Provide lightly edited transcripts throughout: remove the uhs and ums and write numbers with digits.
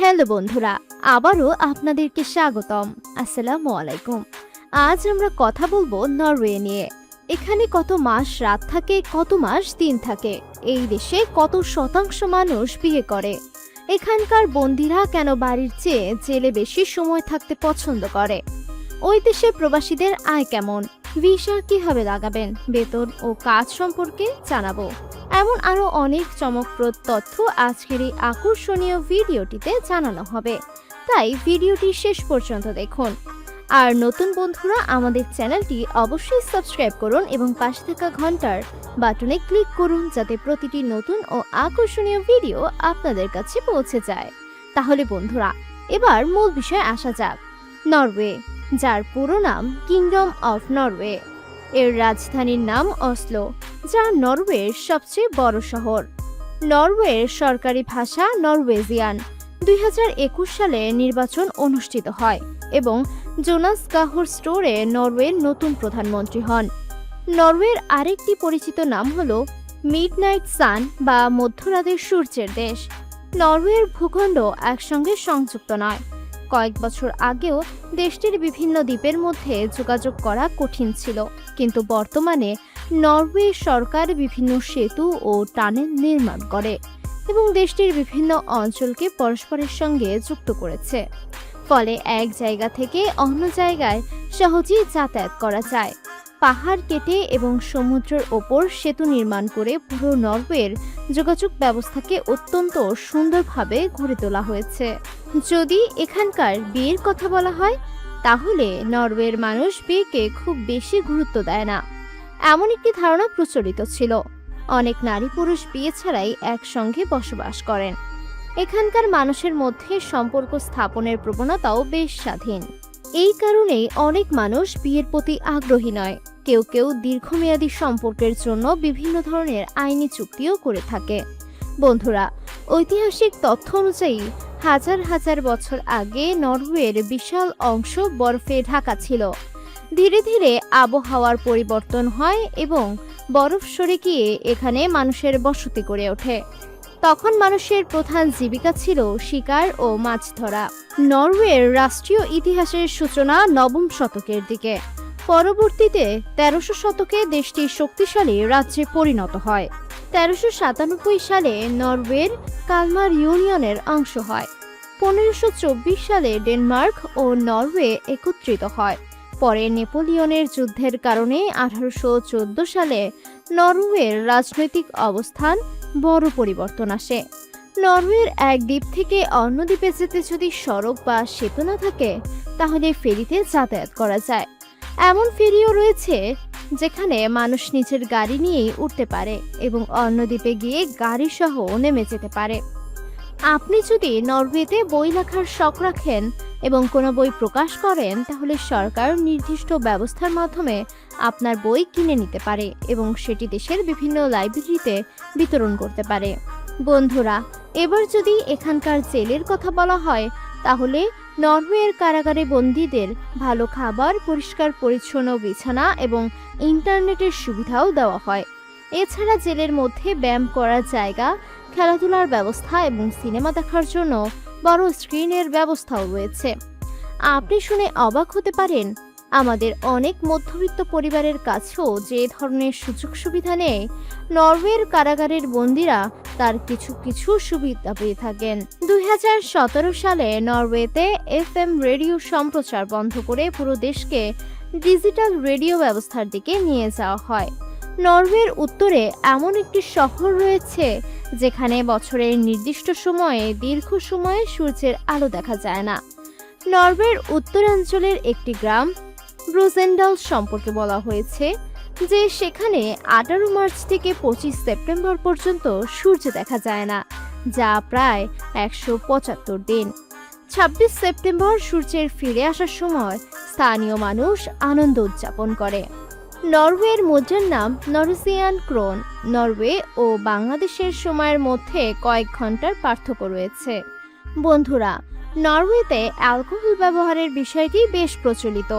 Hello বন্ধুরা, আবারও আপনাদেরকে স্বাগতম। আসসালামু আলাইকুম। আজ আমরা কথা বলবো নরওয়ে নিয়ে। এখানে কত মাস রাত থাকে, কত মাস দিন থাকে। এই দেশে কত শতাংশ মানুষ বিয়ে করে। এখানকার বন্দিরা কেন বাড়ির চেয়ে জেলে বেশি সময় থাকতে পছন্দ করে। ওই দেশে প্রবাসীদের আয় কেমন, ভিসা কিভাবে লাগাবেন, বেতন ও কাজ সম্পর্কে জানাবো। এমন আরো অনেক চমকপ্রদ তথ্য আজকের এই আকর্ষণীয় ভিডিওটিতে জানানো হবে, তাই ভিডিওটি শেষ পর্যন্ত দেখুন। আর নতুন বন্ধুরা আমাদের চ্যানেলটি অবশ্যই সাবস্ক্রাইব করুন এবং পাশে থাকা ঘন্টার বাটনে ক্লিক করুন, যাতে প্রতিটি নতুন ও আকর্ষণীয় ভিডিও আপনাদের কাছে পৌঁছে যায়। তাহলে বন্ধুরা, এবার মূল বিষয়ে আসা যাক। নরওয়ে, যার পুরো নাম কিংডম অফ নরওয়ে। এর রাজধানীর নাম অসলো, যা নরওয়ের সবচেয়ে বড় শহর। নরওয়ের সরকারি ভাষা নরওয়েজিয়ান। 2021 সালে নির্বাচন অনুষ্ঠিত হয় এবং জোনাস গাহর স্টোরে নরওয়ের নতুন প্রধানমন্ত্রী হন। নরওয়ের আরেকটি পরিচিত নাম হলো মিডনাইট সান বা মধ্যরাতের সূর্যের দেশ। নরওয়ের ভূখণ্ড একসঙ্গে সংযুক্ত নয়। কয়েক বছর আগেও দেশটির বিভিন্ন দ্বীপের মধ্যে যোগাযোগ করা কঠিন ছিল, কিন্তু বর্তমানে নরওয়ে সরকার বিভিন্ন সেতু ও টানেল নির্মাণ করে এবং দেশটির বিভিন্ন অঞ্চলকে পরস্পরের সঙ্গে যুক্ত করেছে। ফলে এক জায়গা থেকে অন্য জায়গায় সহজেই যাতায়াত করা যায়। পাহাড় কেটে এবং সমুদ্রের ওপর সেতু নির্মাণ করে পুরো নরওয়ের যোগাযোগ ব্যবস্থাকে অত্যন্ত সুন্দরভাবে গড়ে তোলা হয়েছে। যদি এখানকার বিয়ের কথা বলা হয়, তাহলে নরওয়ের মানুষ বিয়েকে খুব বেশি গুরুত্ব দেয় না, এমন একটি ধারণা প্রচলিত ছিল। অনেক নারী পুরুষ বিয়ে ছাড়াই একসঙ্গে বসবাস করেন। এখানকার মানুষের মধ্যে সম্পর্ক স্থাপনের প্রবণতাও বেশ স্বাধীন। এই কারণেই অনেক মানুষ বিয়ের প্রতি আগ্রহী নয়। কেউ কেউ দীর্ঘমেয়াদী সম্পর্কের জন্য বিভিন্ন ধরনের আইনি চুক্তিও করে থাকে। বন্ধুরা, ঐতিহাসিক তথ্য অনুযায়ী হাজার হাজার বছর আগে নরওয়ের বিশাল অংশ বরফে ঢাকা ছিল। ধীরে ধীরে আবহাওয়ার পরিবর্তন হয় এবং বরফ সরে গিয়ে এখানে মানুষের বসতি গড়ে ওঠে। তখন মানুষের প্রধান জীবিকা ছিল শিকার ও মাছ ধরা। নরওয়ের রাষ্ট্রীয় ইতিহাসের সূচনা নবম শতকের দিকে। পরবর্তীতে 1300 শতকে দেশটি শক্তিশালী রাজ্যে পরিণত হয়। 1397 সালে নরওয়ের কালমার ইউনিয়নের অংশ হয়। 1524 সালে ডেনমার্ক ও নরওয়ে একত্রিত হয়। পরে নেপোলিয়নের যুদ্ধের কারণে 1814 সালে নরওয়ের রাজনৈতিক অবস্থান বড় পরিবর্তন আসে। নরওয়ের এক দ্বীপ থেকে অন্য দ্বীপে যেতে যদি সড়ক বা সেতু না থাকে, তাহলে ফেরিতে যাতায়াত করা যায়। এমন ফেরিও রয়েছে যেখানে মানুষ নিজের গাড়ি নিয়েই উঠতে পারে এবং অন্য দ্বীপে গিয়ে গাড়ি সহ নেমে যেতে পারে। আপনি যদি নরওয়েতে বই লেখার শখ রাখেন এবং কোনো বই প্রকাশ করেন, তাহলে সরকার নির্দিষ্ট ব্যবস্থার মাধ্যমে আপনার বই কিনে নিতে পারে এবং সেটি দেশের বিভিন্ন লাইব্রেরিতে বিতরণ করতে পারে। বন্ধুরা, এবার যদি এখানকার জেলের কথা বলা হয়, তাহলে নরওয়ের কারাগারে বন্দীদের ভালো খাবার, পরিষ্কার পরিচ্ছন্ন বিছানা এবং ইন্টারনেটের সুবিধাও দেওয়া হয়। এছাড়া জেলের মধ্যে ব্যায়াম করার জায়গা, খেলাধুলার ব্যবস্থা এবং সিনেমা দেখার জন্য বড় স্ক্রিনের ব্যবস্থাও রয়েছে। আপনি শুনে অবাক হতে পারেন, আমাদের অনেক মধ্যবিত্ত পরিবারের কাছেও যে ধরনের সুযোগ সুবিধা নেই, নরওয়ের কারাগারের বন্দীরা তার কিছু কিছু সুবিধা পেয়ে থাকেন। 2017 সালে নরওয়েতে FM রেডিও সম্প্রচার বন্ধ করে পুরো দেশকে ডিজিটাল রেডিও ব্যবস্থার দিকে নিয়ে যাওয়া হয়। নরওয়ের উত্তরে এমন একটি শহর রয়েছে যেখানে বছরের নির্দিষ্ট সময়ে দীর্ঘ সময়ে সূর্যের আলো দেখা যায় না। নরওয়ের উত্তরাঞ্চলের একটি গ্রাম ব্রুজেন্ডাল সম্পর্কে বলা হয়েছে যে সেখানে 18 মার্চ থেকে 25 সেপ্টেম্বর পর্যন্ত সূর্য দেখা যায় না, যা প্রায় 175 দিন। 26 সেপ্টেম্বর সূর্যের ফিরে আসার সময় স্থানীয় মানুষ আনন্দ উদযাপন করে। নরওয়ের মুদ্রার নাম নরওয়েজিয়ান ক্রোন। নরওয়ে ও বাংলাদেশের সময়ের মধ্যে কয়েক ঘন্টার পার্থক্য রয়েছে। বন্ধুরা, নরওয়েতে অ্যালকোহল ব্যবহারের বিষয়টি বেশ প্রচলিত।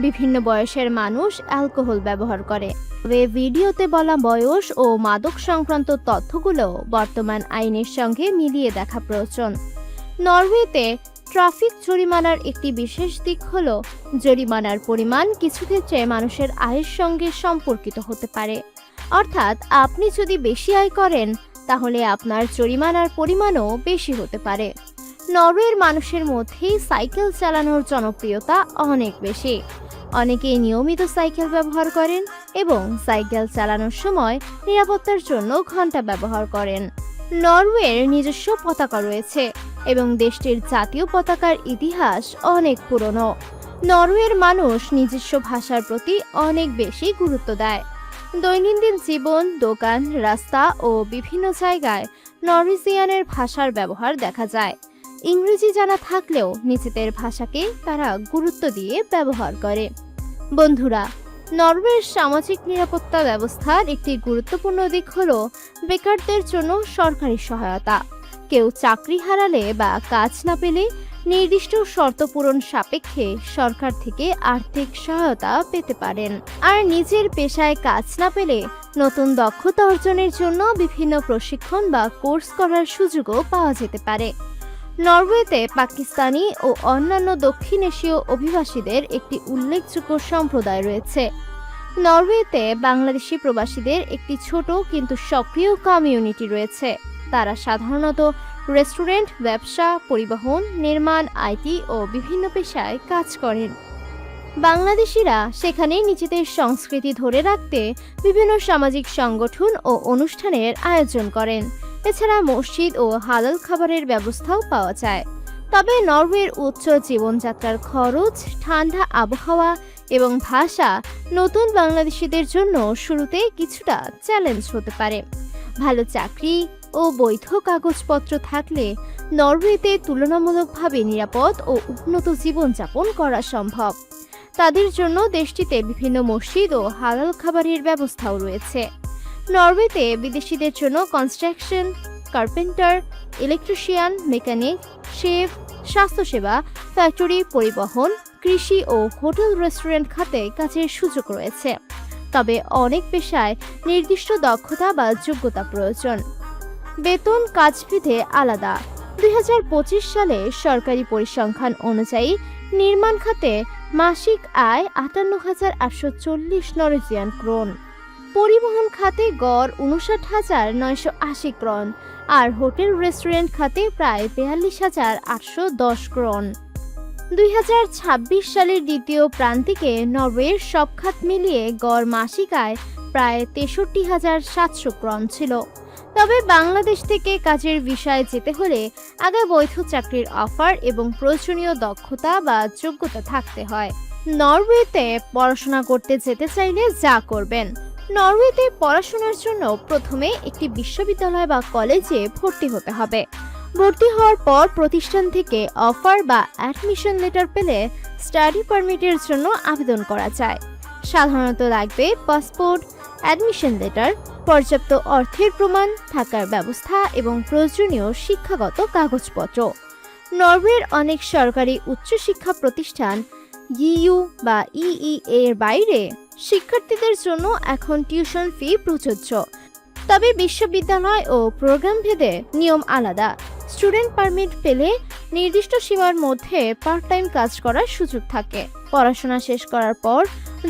বিভিন্ন বয়সের মানুষ অ্যালকোহল ব্যবহার করে। তবে ভিডিওতে বলা বয়স ও মাদক সংক্রান্ত তথ্যগুলো বর্তমান আইনের সঙ্গে মিলিয়ে দেখা প্রয়োজন। নরওয়েতে ট্রাফিক জরিমানার একটি বিশেষ দিক হলো জরিমানার পরিমাণ কিছু ক্ষেত্রে মানুষের আয়ের সঙ্গে সম্পর্কিত হতে পারে। অর্থাৎ আপনি যদি বেশি আয় করেন তাহলে আপনার জরিমানার পরিমাণও বেশি হতে পারে। নরওয়ের মানুষের মধ্যে সাইকেল চালানোর জনপ্রিয়তা অনেক বেশি। অনেকেই নিয়মিত সাইকেল ব্যবহার করেন এবং সাইকেল চালানোর সময় নিরাপত্তার জন্য ঘণ্টা ব্যবহার করেন। নরওয়ের নিজস্ব পতাকা রয়েছে এবং দেশটির জাতীয় পতাকার ইতিহাস অনেক পুরনো। নরওয়ের মানুষ নিজস্ব ভাষার প্রতি অনেক বেশি গুরুত্ব দেয়। দৈনন্দিন জীবন, দোকান, রাস্তা ও বিভিন্ন জায়গায় নরওয়েজিয়ানের ভাষার ব্যবহার দেখা যায়। ইংরেজি জানা থাকলেও নিজেদের ভাষাকে তারা গুরুত্ব দিয়ে ব্যবহার করে। বন্ধুরা, নরওয়ের সামাজিক নিরাপত্তা ব্যবস্থার একটি গুরুত্বপূর্ণ দিক হল বেকারদের জন্য সরকারি সহায়তা। কেউ চাকরি হারালে বা কাজ না পেলে নির্দিষ্ট শর্ত পূরণ সাপেক্ষে সরকার থেকে আর্থিক সহায়তা পেতে পারেন। আর নিজের পেশায় কাজ না পেলে নতুন দক্ষতা অর্জনের জন্য বিভিন্ন প্রশিক্ষণ বা কোর্স করার সুযোগও পাওয়া যেতে পারে। নরওয়েতে পাকিস্তানি ও অন্যান্য দক্ষিণ এশীয় অভিবাসীদের একটি উল্লেখযোগ্য সম্প্রদায় রয়েছে। নরওয়েতে বাংলাদেশি প্রবাসীদের একটি ছোট কিন্তু সক্রিয় কমিউনিটি রয়েছে। তারা সাধারণত রেস্টুরেন্ট, ব্যবসা, পরিবহন, নির্মাণ, আইটি ও বিভিন্ন পেশায় কাজ করেন। বাংলাদেশিরা সেখানে নিজেদের সংস্কৃতি ধরে রাখতে বিভিন্ন সামাজিক সংগঠন ও অনুষ্ঠানের আয়োজন করেন। এছাড়া মসজিদ ও হালাল খাবারের ব্যবস্থাও পাওয়া যায়। তবে নরওয়ের উচ্চ জীবনযাত্রার খরচ, ঠান্ডা আবহাওয়া এবং ভাষা নতুন বাংলাদেশিদের জন্য শুরুতে কিছুটা চ্যালেঞ্জ হতে পারে। ভালো চাকরি ও বৈধ কাগজপত্র থাকলে নরওয়েতে তুলনামূলকভাবে নিরাপদ ও উন্নত জীবনযাপন করা সম্ভব। তাদের জন্য দেশটিতে বিভিন্ন মসজিদ ও হালাল খাবারের ব্যবস্থাও রয়েছে। নরওয়েতে বিদেশিদের জন্য construction, carpenter, electrician, mechanic, chef, স্বাস্থ্যসেবা, ফ্যাক্টরি, পরিবহন, কৃষি ও হোটেল রেস্টুরেন্ট খাতে কাজের সুযোগ রয়েছে। তবে অনেক পেশায় নির্দিষ্ট দক্ষতা বা যোগ্যতা প্রয়োজন। বেতন কাজভেদে আলাদা। 2025 সালে সরকারি পরিসংখ্যান অনুযায়ী নির্মাণ খাতে মাসিক আয় 58,840 নরওয়েজিয়ান ক্রোন, পরিবহন খাতে গড় 59,980 ক্রোন আর হোটেল রেস্টুরেন্ট খাতে প্রায় 42,810 ক্রোন। 2026 সালের দ্বিতীয় প্রান্তিকে নরওয়ের সব খাত মিলিয়ে গড় মাসিক আয় প্রায় 63,700 ক্রোন ছিল। তবে বাংলাদেশ থেকে কাজের ভিসায় যেতে হলে আগে বৈধ চাকরির অফার এবং প্রয়োজনীয় দক্ষতা বা যোগ্যতা থাকতে হয়। নরওয়েতে পড়াশোনা করতে যেতে চাইলে যা করবেন। নরওয়েতে পড়াশোনার জন্য প্রথমে একটি বিশ্ববিদ্যালয় বা কলেজে ভর্তি হতে হবে। ভর্তি হওয়ার পর প্রতিষ্ঠান থেকে অফার বা অ্যাডমিশন লেটার পেলে স্টাডি পারমিটের জন্য আবেদন করা যায়। সাধারণত লাগবে পাসপোর্ট, অ্যাডমিশন লেটার, পর্যাপ্ত অর্থের প্রমাণ, থাকার ব্যবস্থা এবং প্রয়োজনীয় শিক্ষাগত কাগজপত্র। নরওয়ের অনেক সরকারি উচ্চশিক্ষা প্রতিষ্ঠান ইইউ বা ইই এর বাইরে শিক্ষার্থীদের জন্য এখন টিউশন ফি প্রযোজ্য। তবে বিশ্ববিদ্যালয় ও প্রোগ্রাম ভেদে নিয়ম আলাদা। স্টুডেন্ট পারমিট পেলে নির্দিষ্ট সীমার মধ্যে পার্ট টাইম কাজ করার সুযোগ থাকে। পড়াশোনা শেষ করার পর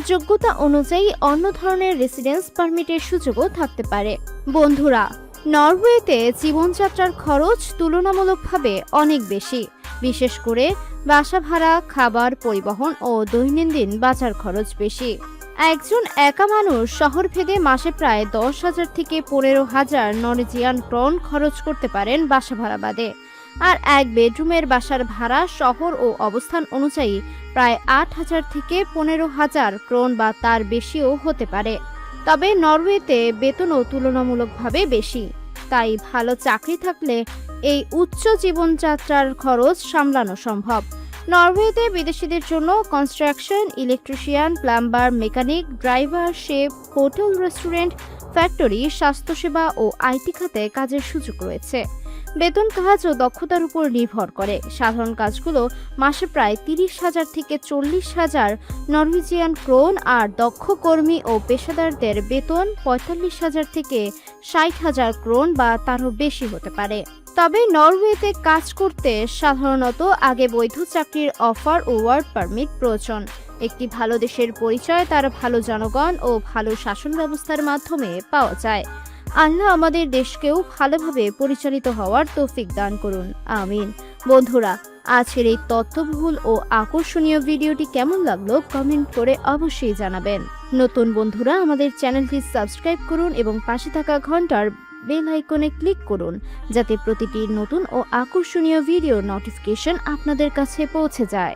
যোগ্যতা অনুযায়ী অন্য ধরনের রেসিডেন্স পারমিটের সুযোগও থাকতে পারে। বন্ধুরা, নরওয়েতে জীবনযাত্রার খরচ তুলনামূলকভাবে অনেক বেশি, বিশেষ করে বাসা ভাড়া, খাবার, পরিবহন ও দৈনন্দিন বাজার খরচ বেশি। একজন একা মানুষ শহরভেদে মাসে প্রায় 10,000 থেকে 15,000 নরওয়েজিয়ান ক্রোন খরচ করতে পারেন বাসা ভাড়া বাদে। আর এক বেডরুমের বাসার ভাড়া শহর ও অবস্থান অনুযায়ী প্রায় 8,000 থেকে 15,000 ক্রোন বা তার বেশিও হতে পারে। তবে নরওয়েতে বেতনও তুলনামূলকভাবে বেশি, তাই ভালো চাকরি থাকলে এই উচ্চ জীবনযাত্রার খরচ সামলানো সম্ভব। নরওয়েতে বিদেশিদের জন্য construction, electrician, plumber, mechanic, driver, chef, hotel restaurant, factory, স্বাস্থ্যসেবা ও আইটি খাতে কাজের সুযোগ রয়েছে। বেতন কাজ ও দক্ষতার উপর নির্ভর করে। সাধারণ কাজগুলো মাসে প্রায় 30,000 থেকে 40,000 নরওয়েজিয়ান ক্রোন আর দক্ষ কর্মী ও পেশাদারদের বেতন 45,000 থেকে 60,000 ক্রোন বা তারও বেশি হতে পারে। তবে নরওয়েতে কাজ করতে সাধারণত আগে বৈধ চাকরির অফার ও ওয়ার্ক পারমিট প্রয়োজন। একটি ভালো দেশের পরিচয় তার ভালো জনগণ ও ভালো শাসন ব্যবস্থার মাধ্যমে পাওয়া যায়। আল্লাহ আমাদের দেশকেও ভালোভাবে পরিচালিত হওয়ার তৌফিক দান করুন, আমিন। বন্ধুরা, আজকের এই তথ্যবহুল ও আকর্ষণীয় ভিডিওটি কেমন লাগলো কমেন্ট করে অবশ্যই জানাবেন। নতুন বন্ধুরা আমাদের চ্যানেলটি সাবস্ক্রাইব করুন এবং পাশে থাকা ঘন্টার বেল আইকনে ক্লিক করুন, যাতে প্রতিটি নতুন ও আকর্ষণীয় ভিডিওর নোটিফিকেশন আপনাদের কাছে পৌঁছে যায়।